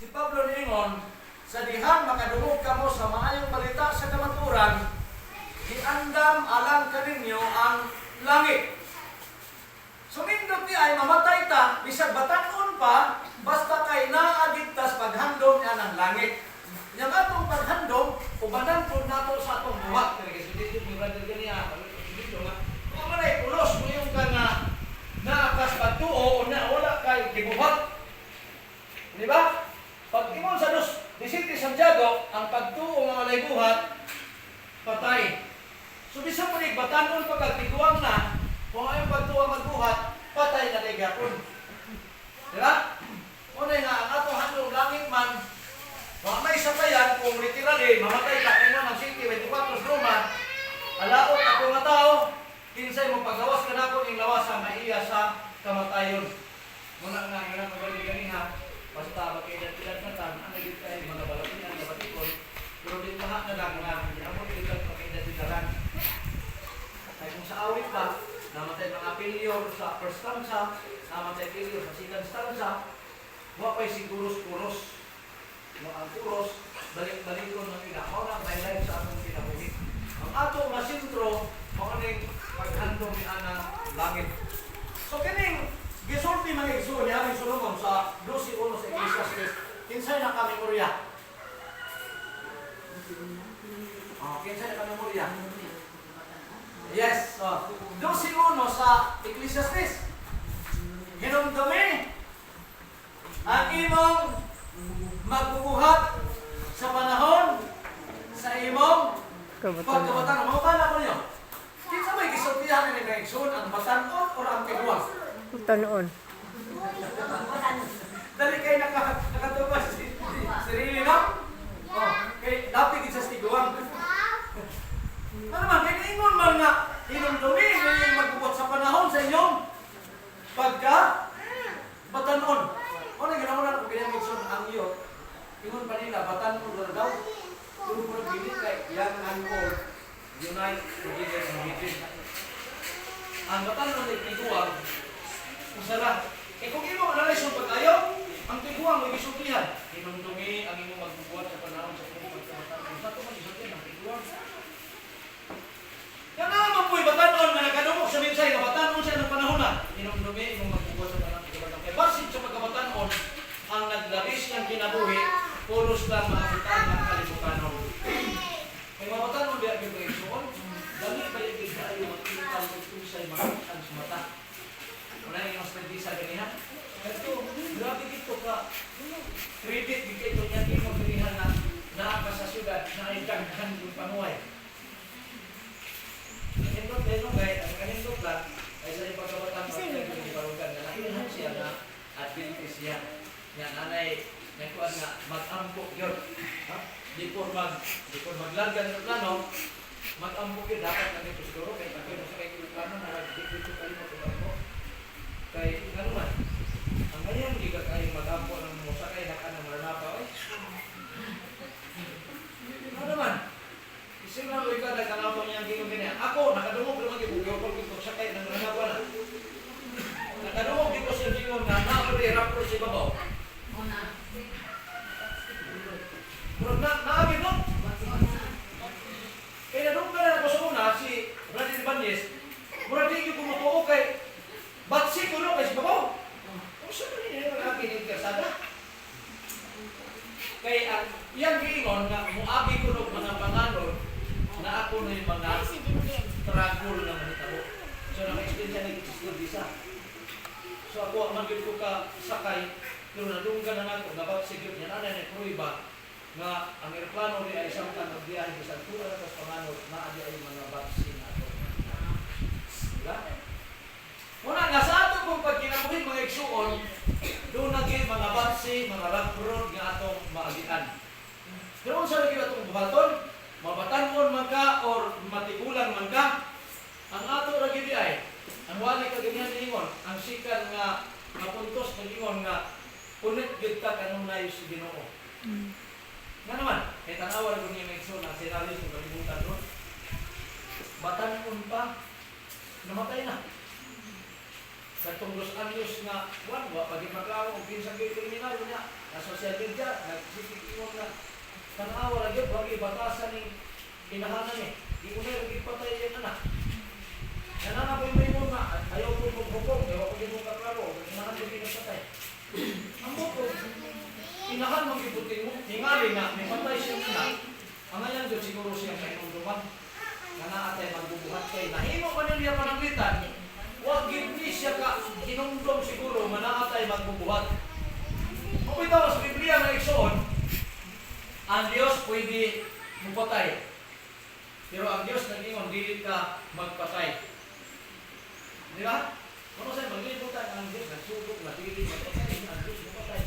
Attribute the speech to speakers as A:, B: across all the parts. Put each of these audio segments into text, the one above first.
A: Si Pablo niingon, sa dihan makadungog kamo sa maayong balita sa kamaturan, giandam alang kaninyo ang langit. Sumindot ni ay mamatay ta, bisag batan-on pa, basta kay naagigtas paghandom niya ng langit. Yang atong paghandom, ubanan po nato sa atong buhat. Kaya dito yung brother ganiya, dito nga, kung manay pulos mo yung ka na naakas pagtuo o na wala kay gibuhat. Di ba? Pag imon sa dos, Vicente Santiago, ang pagtuo nga walay buhat, patay. So bisa mo ni batanon pagkatiguang na, kung ayong pagtuo magbuhat, patay na ligapon. Di ba? Una nga, ang atong handong langit man, mga may sabayan, kung literally, mamatay ka, kung ng City, 24 Roma, alaot ako nga tao, kinsay mo pagawas ka na ko ng lawasan, maiya sa kamatayon. Muna nga, nga nabalik kanina, basta magkailan-ilan na tan, ang naging tayo mga balatin, ang nabatikon, pero din lahat na lang nga, ginamot ilan magkailan-ilan. Ay kung sa awit pa, namatay mga pilyo sa first stanza, namatay pilyo sa second stanza, huwag pa'y siguros-kuros. Ang kuros, balik-balikon ng inakaw na highlight sa atong kinabuhi. Ang atong masintro, makuning paghandong ni Ana langit. So kining gisulti mga igsoon niya, may Solomon sa 12:1 sa Ecclesiastes, kinsay na kamemorya? Kinsay na kamemorya? Yes, 12:1 sa Ecclesiastes. Hinumdumi ang imong magbubuhat sa panahon sa imong pagkabatan. Mabala ko niyo. Kinsa may gisultihan ni Gregson, ang batanon o ang tiguang?
B: Batanon.
A: Dali kay nakatupas si Riley, no? Kay dapit gid sa tiguang. Ano man, kay ingon man nga, hinumdumi ni magbubuhat sa panahon sa inyong batanon. Ano ginawa ko kaya Gregson ang iyo? Ingon pa nila, batanon na daw. Puro po nagbilit kay young and old, unite together and meeting. Ang batanon ay tiguang, usara. Kung imo analyze yung pag-ayaw, ang tiguang may gisultihan. Hinumdumi ang imong magbubuhat sa panahon sa imong pagkabatanon. Sa ito man gisultihan ang tiguang. Yan naman po'y batanon na nakadumok sa minsay na batanon siya ng panahon na. Hinumdumi imong magbubuhat sa panahon sa pagkabatanon. Kaya basit sa pagkabatanon, ang naglabis ng kinabuhi, puros lang makabutan ng kalibutan. Kaya mabatanon biya yung reaksyon, dali ba yung bigla yung makikita ng tusay makabutan sa mata. Wala yung mas nagdisa ganihan. Ito, grabe dito ka. Credit, bigay ito niya din mo pilihan na naaka sa syudad na ay kaghan yung panuay. Kanindot din nung gaya, ang kanindot lang, ay sa yung pagkabatan ng pagkabarugan na nakilahan siya na Adventist siya. Yan, anay, nagkuhan nga, mag-ampok yun. Di po maglargan ng plano, mag-ampok yun, dapat na dito siguro, kaya pagkino sa kayo yung plano, dito kayo mag-ampok. Kaya, ano man, ang ngayon, hindi ka kayo mag-ampok ng musa kayo, naka ng maranapa, eh. Ano man, isip na mo ikaw, nagkanapo niya ang ginong ganyan. Ako, nakadumog naman yung bugyo, kung sa kayo, ng maranapa na. Nakadumog dito sa ginong na, nakapag-irap ko si Babaw. Pero naagin no? Kaya nadung ka na ako sa una, si Brady Ibanez, mura di yung kumutuo kay Batsi ko no, kay si Babaw. Kung saan rin yung nag-akin yung kersada? Kaya yan giingon nga, muagi ko no mga panganon na ako na yung mga tragol na manitabo. So naka-explain siya nag-explain visa. So ako, magiging ko ka sakay, pero nadunggan na nato, nabasigit niya na na pruiba nga ang aeroplano di ay isang tanong biyahe sa altura at panganod na adi ay mga vaccine ato. Diba? Muna, nga sa ato kung pagkinabuhin mga igsuon, doon naging mga vaccine, mga rock nga atong maagian. Pero sa lagi atong buhaton, mabatanon man ka or matigulang man ka, ang ato lagi di ay, ang wali kaganyan ingon, ang sikan nga mapuntos ng ingon nga punit gid ka kanong nayo si Ginoo. Nga naman, kaya tanawa rin niya may so na sinabi sa kalibutan doon. Batanon pa, namatay na. Sa tunglos anyos nga, wa pag maklaro, kung pinsang kayo kriminal niya, na social media, nagsikikiwan na tanawa lang yun, wag ibatasan ng kinahanan eh. Di ko na yung ipatay yung anak. Nanana ko yung may muna, ayaw ko pagpupong, ayaw ko yung mong kaklaro, kinahan yung pinagpatay. Ang buko, kinahan mag-ibutin mo, tingali na, may patay siyang anak, ang ngayon doon siguro siyang may nunduman, na naatay magbubuhat kayo. Nahimo pa niya pananglitan, wag hindi siya ka kinundom siguro, manaatay magbubuhat. Kung ito sa Biblia na iksoon, ang Diyos pwede magpatay. Pero ang Diyos nag-ingon, dili ka magpatay. Di ba? Kung sa'yo, maglibutan ang Diyos, nagsubok na dili magpatay, ang Diyos magpatay.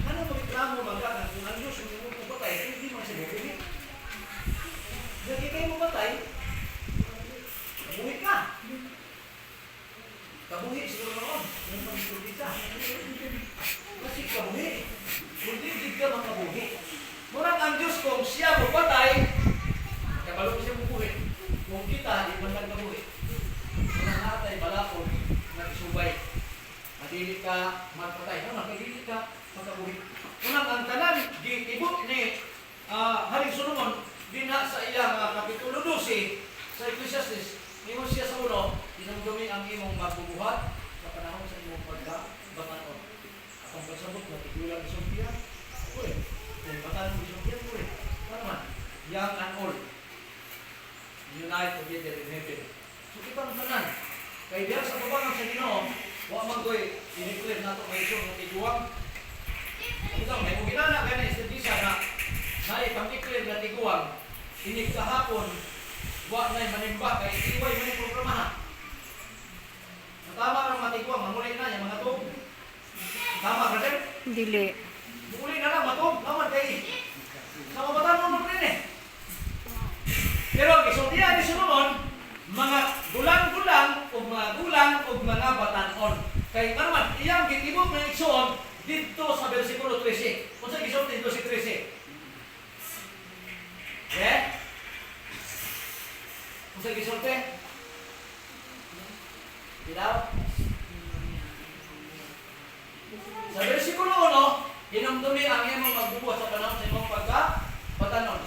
A: Ano magreklamo magkakang kung ang Diyos magpatay, hindi man siya mabuhi. Hindi kayo magpatay, mabuhi ka. Kabuhi siguro noon, yung pag-ibig ka. Kasi kabuhi, hindi ka makabuhi. Murang ang Diyos kung siya magpatay, kabalo siya mabuhi. Kung kita, di man lang kabuhi. Murang natay, balakon, nagsubay. Madili ka magpatay. Ano, madili ka makabuhi. Murang ang tanan, ibot ni Haring Solomon, dina sa iyang Kapitulo 12, sa Ecclesiastes, ingon siya sa ulo, dinamdumi ang imong magbubuhat sa panahon sa imong pagka-batanon. Ang pagsabot na tigulang isang tiyan, uy, kung batanon isang tiyan, uy, ano man, young and old, unite together in heaven. So kita ang tanan, kaya diyan sa pabangang sa Ginoo, huwag maggoy, iniklir na ito may isang natiguang. Ito, may kung ginana ka na estadisa na ipang-iklir na tiguang, inig kahapon, huwag na'y manimba, kaya iway mo yung programahan. Tama ng matiguang, mamulay na yung mga tog. Tama ka rin?
B: Dili.
A: Muli na lang, matog. Naman kayo. Sa mabatan mo rin eh. Pero ang isultihan ni Solomon, mga gulang-gulang o mga gulang o mga batanon. Kaya naman, iyang gitibok ng iksoon dito sa versikulo 13. Kung saan isulti dito si 13? Yeah? Kung saan isulti? Dilaw? Sa versikulo 1, hinamdumi ang imong magbubuhat sa panahon sa imong pagka-batanon.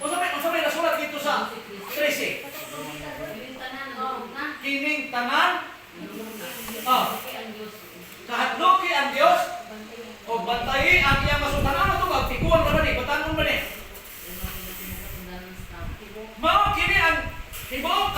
A: Kung sabay nasulat dito sa 13. Kining tanan, kahadloki ang Diyos, o bantayi ang iyang masutanan ito, magtikuan naman eh, batanon man eh. Mao kini ang tibuok